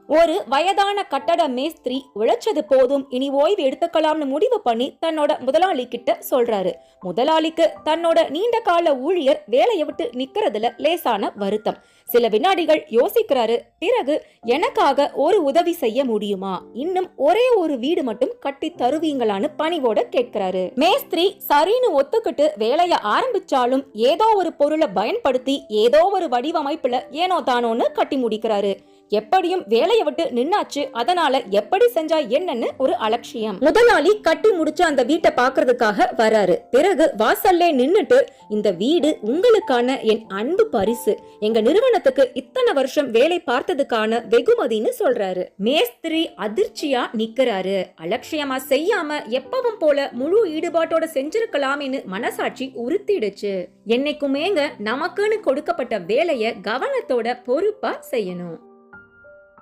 ஒரு வயதான கட்டட மேஸ்திரி உழைச்சது போதும், இனி ஓய்வு எடுத்துக்கலாம்னு முடிவு பண்ணி தன்னோட முதலாளி கிட்ட சொல்றாரு. முதலாளிக்கு தன்னோட நீண்ட கால ஊழியர் வேலையை விட்டு நிக்கிறதுல லேசான வருத்தம். சில வினாடிகள் யோசிக்கிறாரு. பிறகு, எனக்காக ஒரு உதவி செய்ய முடியுமா, இன்னும் ஒரே ஒரு வீடு மட்டும் கட்டி தருவீங்களான்னு பணிவோட கேட்கிறாரு. மேஸ்திரி சரின்னு ஒத்துக்கிட்டு வேலைய ஆரம்பிச்சாலும் ஏதோ ஒரு பொருளை பயன்படுத்தி ஏதோ ஒரு வடிவமைப்புல ஏனோ தானோன்னு கட்டி முடிக்கிறாரு. எப்படியும் வேலையை விட்டு நின்னாச்சு, அதனால எப்படி செஞ்சா என்னன்னு ஒரு அலட்சியம். முதலாளி கட்டி முடிச்ச அந்த வீட்டை பாக்குறதுக்காக வராரு. பிறகு வாசல்லே நின்னுட்டு, இந்த வீடு உங்களுக்கான என் அன்பு பரிசு, எங்க நிறுவனத்துக்கு இத்தனை வருஷம் வேலை பார்த்ததுக்கான வெகுமதின்னு சொல்றாரு. மேஸ்திரி அதிர்ச்சியா நிக்கிறாரு. அலட்சியமா செய்யாம எப்பவும் போல முழு ஈடுபாட்டோட செஞ்சிருக்கலாம்னு மனசாட்சி உறுத்திடுச்சு. என்னைக்குமேங்க நமக்குன்னு கொடுக்கப்பட்ட வேலைய கவனத்தோட பொறுப்பா செய்யணும்.